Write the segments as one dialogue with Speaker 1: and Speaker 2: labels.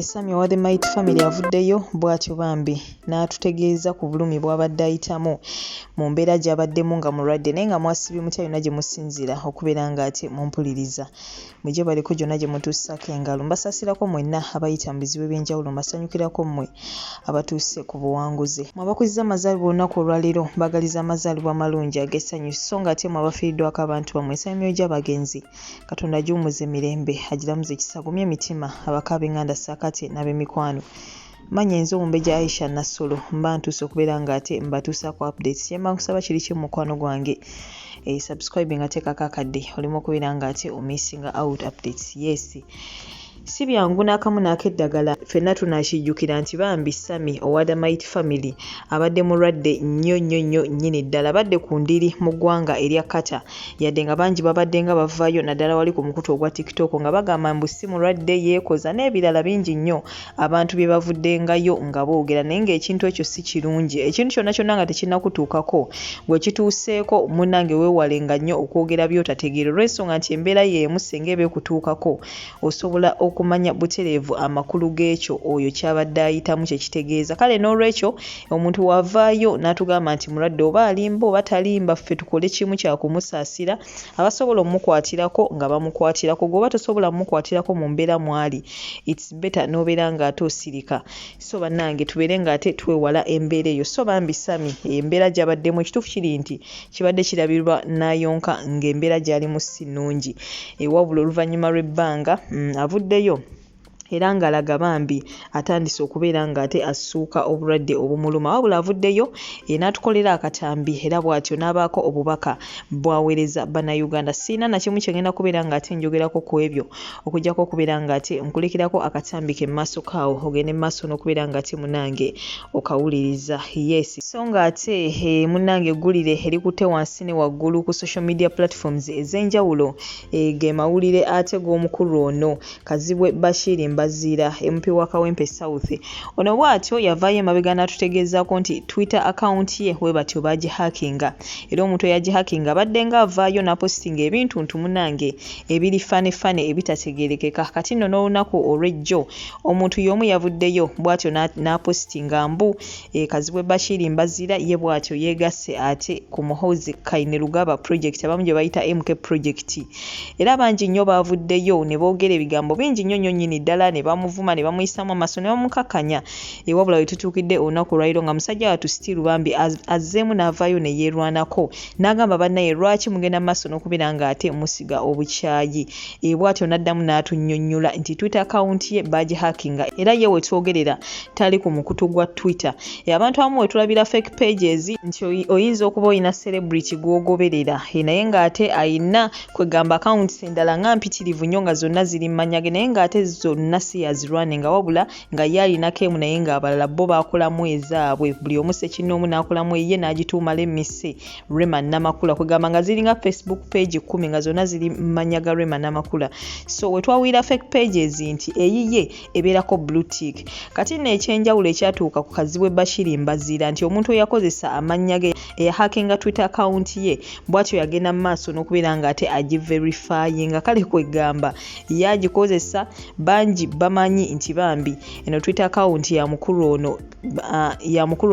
Speaker 1: Sammy wa the Might Family avuddeyo bw'atyo bambi n'atutegeeza ku bulumi bw'abadde ayitamu mu mbeera gy'abaddemu nga mulwadde naye nga mwasibye mutya yonna gye musinzira okubeera nga ate mumpuliriza. Mujje baliko gyonna gye mutuusako engalo. Mbasasirako mwenna abayita mu bizibu eby'enjawulo, mbasanyukirako mmwe abatuuse ku buwanguzi. Mwabakuziza amazaalibwa olunaku olwaleero, mbagaliza amazaalibwa amalungi ag'essanyu so nga ate mwabafiiriddwako abantu bammwe. Ensaamyo gy'abagenzi Katonda giwumuze emirembe, agiramuze ekisagumye emitima abakaabe nganda saakate n'ab'emikwano. Manya enzo Omumbejja Aisha Nassolo mba ntuuse okubeera nga ate mbatuusaako updates. Kyemba nkusaba kiri kimu mukwano gwange. Subscribe nga teekako akadde olimu okubeera nga ate omissinga out updates. Yes. Si byangu n'akamu n'akeddagala ffenna tunaakijjukira nti bambi Sammy owa the Might Family abadde mulwadde nnyo nnyini ddala. Abadde ku ndiri mu ggwanga erya Kata yadde nga bangi babadde nga bavaayo naddala wali ku mukutu ogwa TikTok nga bagamba mbu si mulwadde yeekoza n'ebirala bingi nnyo abantu bye bavuddengayo nga boogera, naye ng'ekintu ekyo si kirungi. Ekintu kyonna kyonna nga tekinnakutuukako gwe kituuseeko munnange weewalenga nnyo okwogera by'otategeera olw'ensonga nti embeera y'emu singa eba ekutuukako osobola okumanya butereevu amakulu g'ekyo oyo kyabadde ayitamu kye kitegeeza. Kale n'olwekyo omuntu wavaayo n'atugamba nti mulwadde oba alimba oba talimba, ffe tukole kimu kya kumusaasira. Abasobola omukwatirako nga bamukwatirako, gwoba tosobola mukwatirako mu mbeera mwali, it's better n'obeera nga ate osirika. So bannange tubeere nga ate twewala embeera eyo. So bambi Sammy embeera gy'abaddemu ekituufu kiri nti kibadde kirabirwa n'ayonka ng'embeera gy'alimu si nnungi. Wabula oluvannyuma lw'ebbanga avuddeyo era ng'alaga bambi atandise okubeera nga ate assuuka obulwadde obumuluma. Wabula avuddeyo n'atukolera akatambi era bw'atyo n'abaako obubaka bwaweereza bannayuganda. Siina na kimu kye ngenda kubeera nga ate njogerako ku ebyo okuggyako okubeera nga ate nkulekirako akatambi ke maaso kaawo ogende mu maaso n'okubeera nga ate munnange okawuliriza. Yes. So nga ate munnange eggulire erikutte wansi ne waggulu ku social media platforms ez'enjawulo ge mawulire ate g'omukulu ono Kazibwe Bashir Bazira MP wa Kawempe South. Ono bw'atyo yavaayo emabega n'atutegeezaako nti Twitter account ye bwe batyo bagihakinga. Era omuntu eyagihakinga abadde nga avaayo n'apostinga ebintu ntumunange ebiri fane ebitategeerekeka. Kati nno n'olunaku olw'ejjo omuntu y'omu yavuddeyo bw'atyo n'apostinga mbu Kazibwe Bashir Bazira ye bw'atyo yeegasse ate ku Muhoozi Kainerugaba project abamu gye bayita MK project. Era bangi nnyo baavuddeyo ne boogera ebigambo bingi nnyo nnyini ddala ne bamuvuma ne bamuyisaamu amaaso ne bamukakanya. Wabula we tutuukidde olunaku olwaliro nga musajja watu still bambi azzeemu n'avaayo ne yeerwanako n'agamba bannaye lwaki mugenda mu maaso n'okubeera nga ate musiga obukyayi. Bw'atyo n'addamu n'atunnyonnyola nti Twitter account ye bagihakinga era ye we twogerera tali ku mukutu gwa Twitter. Abantu abamu we tulabira fake pages nti oyinza okuba oyina celebrity gw'ogoberera naye ng'ate ayina kwegamba accounts endala nga mpitirivu nnyo nga zonna ziri mmanyage naye ng'ate zonna si yazirwane nga wabula nga ye alinako emu naye ng'abalala bo baakolamu ezaabwe. Buli omu ssekinnoomu n'akolamu ye n'agituuma Lemmise Rema Namakula kwegamba nga ziringa Facebook page 10 nga zonna ziri mmanyaga Rema Namakula. So we twawulira fake pages nti eyiye ebeerako blue tick. Kati n'ekyenjawulo ekyatuuka ku Kazibwe Bashir Bazira nti omuntu eyakozesa amannya ge eyahakinga Twitter account ye bw'atyo yagenda mu maaso n'okubeera nga ate agiverifyinga. Kale kwegamba yagikozesa bangi bamanyi nti bambi eno Twitter account ya mukulu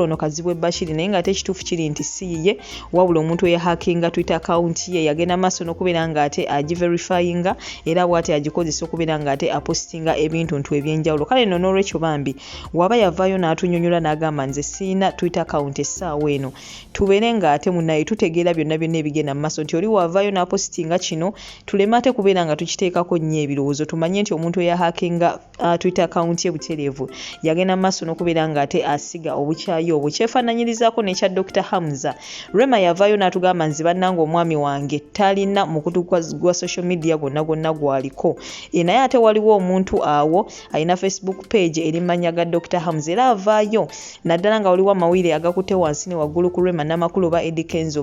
Speaker 1: ono Kazibwe Bashir naye nga ate ekituufu kiri nti si ye wabula omuntu eyahakinga Twitter account ye yagenda maaso n'okubeera nga ate agiverifyinga era bw'ate agikozesa okubeera nga ate apostinga ebintu eby'enjawulo. Kale nno n'olwekyo bambi waba yavaayo n'atunnyonnyola n'agamba nze siina Twitter account essaawa eno tubeere nga ate munnaye tutegeera byonna ebigenda mu maaso nti oli wavaayo n'apostinga kino tuleme ate kubeera nga tukiteekako nnyo ebirowoozo tumanye nti omuntu eyahakinga Twitter account ye butereevu yagenda maaso n'okubeera nga ate asiga obukyayi obwo. Kyefaananyirizaako n'ekya Dr. Hamza. Rema yavaayo n'atugamba nze bannange omwami wange talina mukutu gwa social media gwonna gwaliko. Naye ate waliwo omuntu awo alina Facebook page eri mannya ga Dr. Hamza era avaayo naddala nga waliwo amawulire agakutte wansi ne waggulu ku Rema Namakulu oba Eddie Kenzo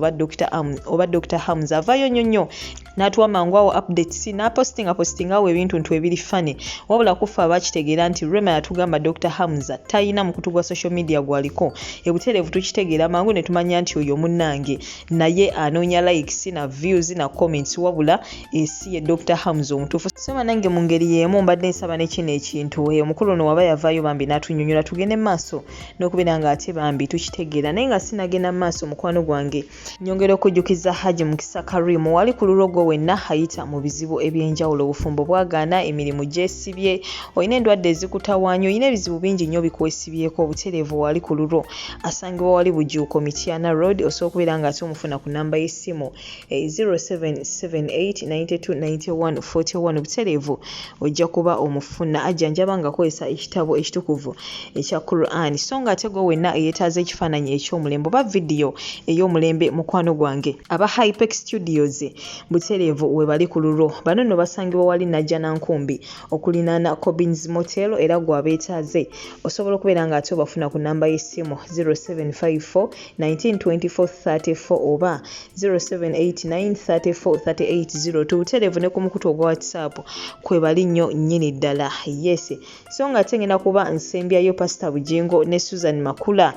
Speaker 1: oba Dr. Hamza avaayo nnyo n'atuwa mangu awo updates n'apostinga ebintu ebiri fane wabula kufa bakitegeera nti Rema yatugamba Dr. Hamza tayina mukutu gwa social media gwaliko ebutereevu tukitegeera mangu ne tumanya nti oyo munnange naye anoonya likes na views na comments wabula esi ye Dr. Hamza omutuufu. Sema nange mu ngeri y'emu mbadde nsaba ne kino ekintu omukulu ono waba yavaayo bambi n'atunnyonnyola tugende mu maaso n'okubeera ng'ate bambi tukitegeera naye nga sinagenda mu maaso mukwano gwange nyongera okujjukiza Haji Mukisa Karim wali ku lulogo wenna ayita mu bizibu ebyenjawulo obufumbo bwagaana emirimu gyesibye olina endwadde ezikutawaanya olina ebizibu bingi nnyo bikwesibyeko obutereevu wali ku lulo asangibwa wali Bujuuko Mityana Road osobola okubeera ng'ate omufuna ku namba y'essimu 0778929141 obutereevu ojja kuba omufuna ajjanjaba ng'akozesa ekitabo ekitukuvu ekya Quran so ng'ate gwe wenna eyeetaaza ekifaananyi eky'omulembe oba vidiyo ey'omulembe mukwano gwange aba Hypex Studios butereevu we bali ku lulo bano nno basangibwa wali Najjanankumbi okulinaana Cobbins Motel era gwabeetaaze osobola okubeera ng'ate obafuna ku namba y'essimu 0754-1924-34 oba 0789-34-3802 butereevu ne ku mukutu ogwa WhatsApp kwe bali nnyo nnyini ddala yes so ng'ate ngenda kuba nsembyayo Pastor Bujingo ne Susan Makula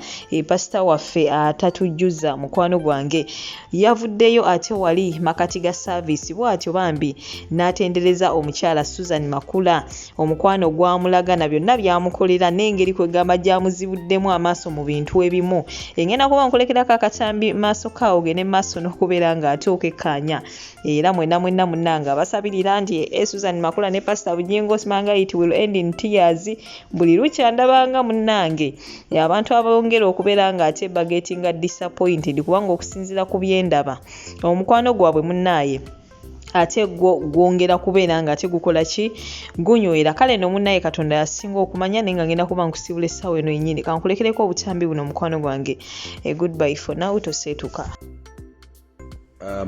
Speaker 1: pastor waffe atatujjuza mukwano gwange yavuddeyo ate wali makati ga service bw'atyo bambi n'atendereza omukyala Susan Makula omukwano gwamulagana byonna byamukolera n'engeri kwegamba gyamuzibuddemu amaaso mu bintu ebimu engenda kuba nkolekerako akatambi maaso kaawo gene maaso n'okubeera ng'ate okekkaanya era mwenna munnanga abasabirira nti Susan Makula ne Pastor Bujingo simanga it will end in tears buli lukyandabanga munnange abantu abongera okubeera ng'ate bagetinga disappointed kubanga okusinziira ku byendaba omukwano gwabwe munnaaye ate gwongera kubeera ng'ate gukola ki gunywera kale no munnaye Katonda yasinga okumanya naye nga ngenda kuba nkusibula essaawa eno yennyini kankulekereko obutambi buno mukwano gwange goodbye for now toseetuka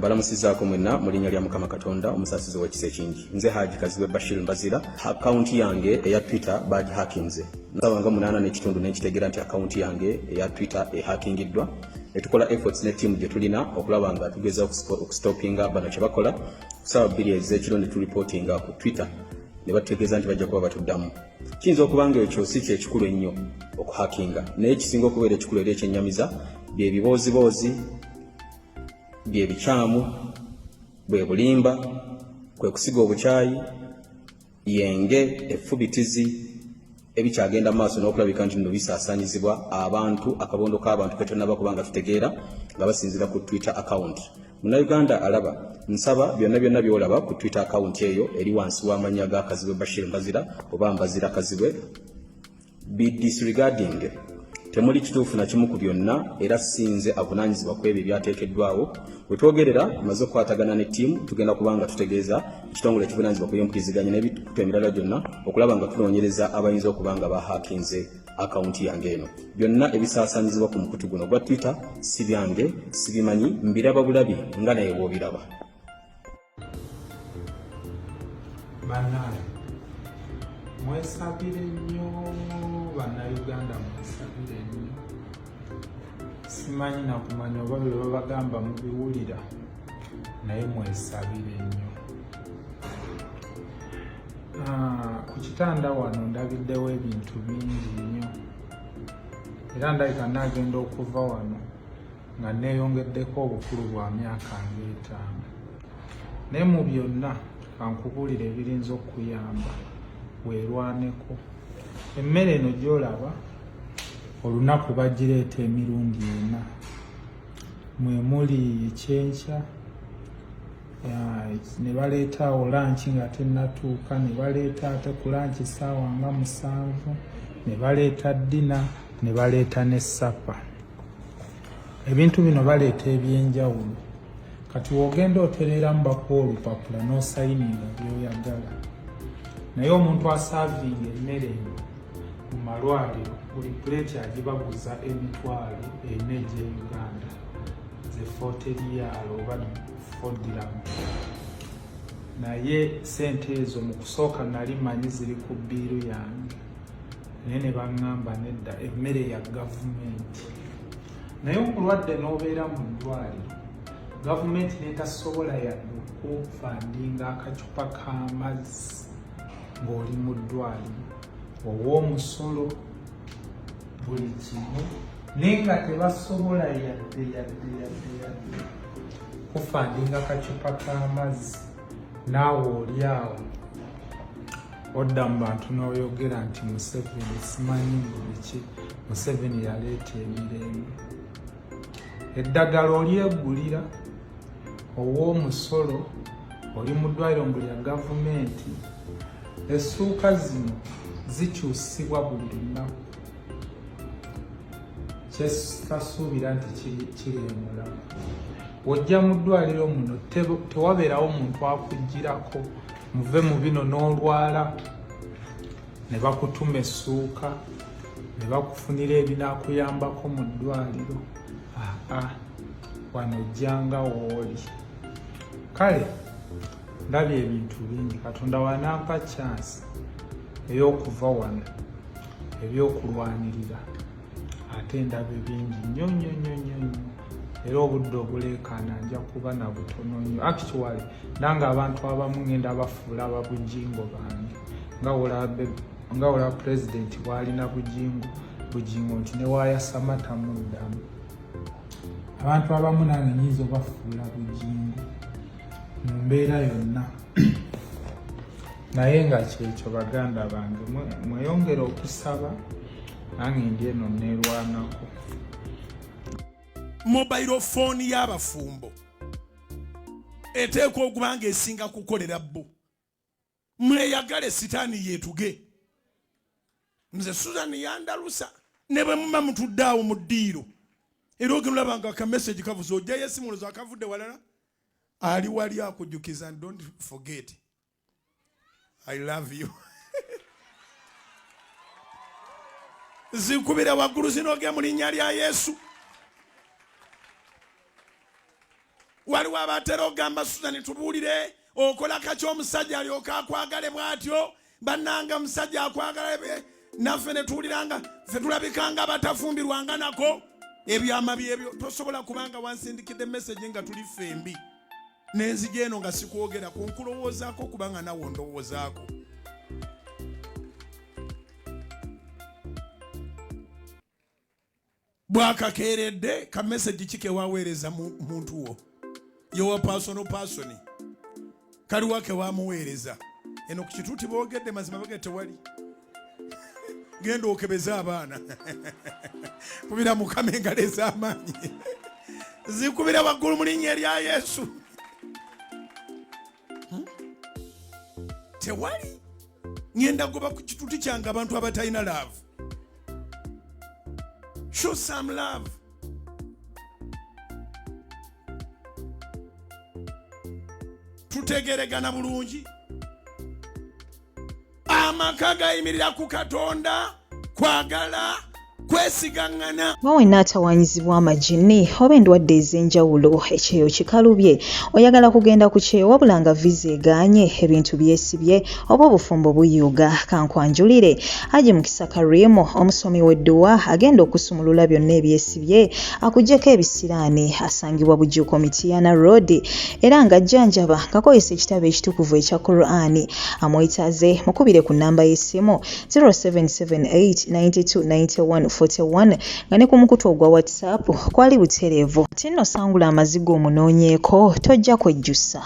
Speaker 2: balamusizaako mwenna mu linnya lya Mukama Katonda omusaasizi w'ekisa ekingi nze Haji Kazibwe Bashir mbazira akaunti yange eya Twitter baagi hakinze nsabanga 8 n'ekitundu n'ekitegeera nti akaunti yange eya Twitter ehakingiddwa etukola efforts ne team gye tulina okulaba nga tugeza okustopinga bano kye bakola kusaba 2 ez'ekiro ne tulipotinga ku Twitter ne bategeeza nti bajja kuba batuddamu kiyinza okubanga ekyo si kyekikulu ennyo okuhakinga naye ekisinga okubeera ekikulu era ekyennyamiza bye biboozi bye bikyamu bwe bulimba kwe kusiga obukyayi yenge effubitizi ebikyagenda maaso n'okulabika nti nno bisaasaanyizibwa abantu akabondo k'abantu ketonnaba kubanga tutegeera nga basinzira ku Twitter account Munnayuganda alaba nsaba byonna byolaba ku Twitter account eyo eri wansi w'amannya ga Kazibwe Bashir Mbazira oba Mbazira Kazibwe be disregarding temuli kituufu na kimu ku byonna era sinze avunaanyizibwa ku ebyo byateekeddwawo bwe twogerera maze okukwatagana ne ttiimu tugenda kubanga tutegeeza ekitongole ekivunaanyizibwa ku by'empuliziganya n'ebintu emirala gyonna okulaba nga tunoonyereza abayinza okuba nga bahakinze akawunti yange eno byonna ebisaasaanyizibwa ku mukutu guno gwa Twitter si byange sibimanyi mbiraba bulabi nga naye bw'obiraba
Speaker 3: banaye mwesabire nnyo bannayuganda mwesabire nnyo simanyi nakumanya oba bye babagamba mubiwulira naye mwesabire nnyo ku kitanda wano ndabiddewo ebintu bingi nnyo era ndabika nagenda okuva wano nga neeyongeddeko obukulu bwa myaka nga 5 naye mu byonna kankubulira ebirinza okuyamba weerwaneko emmere eno gyolaba olunaku bagireeta emirundi 4 mwe muli ekyenkya ne baleeta olanki nga tennatuuka ne baleeta ate ku lanki ssaawa nga 7 ne baleeta ddina ne baleeta n'essapa ebintu bino baleeta ebyenjawulo kati wogenda otereramu bakuwa olupapula n'osayininga byoyagala naye omuntu asaavinga emmere eno mu malwaliro buli puleeti agibaguza emitwalo 4 egy'Uganda ze 40 riyal oba 4 dirham naye sente ezo mu kusooka nali manyi ziri ku bbiiru yange naye ne baŋŋamba nedda emmere ya gavumenti naye omulwadde n'obeera mu ddwaliro gavumenti n'etasobola yadde okufandinga akacupa k'amazzi ng'oli mu ddwaliro ow'omusolo buli kimu naye nga tebasobola yadde kufandinga kacupa k'amazzi naawe oli awo odda mu bantu n'oyogera nti Museveni simanyi mbuliki Museveni yaleeta emirembe. Eddagala olyegulira ow'omusolo oli mu ddwaliro mbu lya gavumenti. Essuuka zino zikyusibwa buli lunaku. Kyekasuubira nti kiremula. Ojja mu ddwaliro muno tewabeerawo muntu akugirako muve mu bino n'olwala ne bakutuma essuuka ne bakufunira ebinaakuyambako mu ddwaliro. Wano ojjanga wooli. Kale ndabye ebintu bingi. Katonda wanampa chance ey'okuva wano ebyokulwanirira ate ndaba bingi nnyo era obudde obuleekaana nja kuba na butono nnyo. Actually nange abantu abamu ngenda bafuula ababujingo bange nga olaba pulezidenti bw'alina bujingo nti ne waayasamata muddamu. Abantu abamu nange nyinza obafuula bujingo mu mbeera yonna. Naye nga kyekyo baganda bange mweyongera okusaba nange ndi eno neerwanako.
Speaker 4: Mobile phone y'abafumbo eteekwa okuba nga esinga kukolera bbo. Mweyagale sitaani yeetuge. Nze Susan yandalusa ne bwe muba mutudde awo mu ddiiro era ogenolaba nga akameseji kavuze ojjayo esimu lozo akavudde walala ali wali akujjukiza. Don't forget I love you. Zikubira waggulu zinogera mu linnya lya Yesu. Waliwo abatera ogamba Susan tubuulire okola kaki omusajja alyoka akwagale bw'atyo bannanga musajja akwagala naffe ne tuwuliranga ffe tulabikanga abatafumbirwanga nako ebyama byebyo. Tosobola kubanga wansindikidde message nga tuli fembi n'enzige eno nga sikwogera ku nkulowoozaako kubanga nawe ondowoozaako. Bwakakeeredde ka message kike waweereza muntu wo yowa person kaliwa ke wamuweereza eno ku kituuti boogedde mazima bagete tewali genda okebeza abaana kubira Mukama engalo ez'amaanyi zikubira waggulu mu linnya lya Yesu. Tewali ngenda goba ku kituuti kyange abantu abatalina love. Show some love. Tutegeregana bulungi. Amaka gayimirira ku Katonda kwagala kwesigangana.
Speaker 1: Wawe n'atawaanyizibwa amagini oba endwadde ez'enjawulo ekyeyo kikalubye oyagala kugenda ku kyeyo wabula nga viza egaanye ebintu byesibye oba obufumbo buyuga kankwanjulire Haji Mukisa Karimu omusomi w'edduwa agenda okusumulula byonna ebyesibye akuggyeko ebisiraani asangibwa Bujuuko Mityana Road era nga ajjanjaba ng'akozesa ekitabo ekitukuvu ekya Qur'ani. Amwetaaze mukubire ku nnamba y'essimu 0778929141 nga ne ku mukutu ogwa WhatsApp kwali butereevu. Tinno sangula amazigo omunoonyeeko tojja kwejjusa.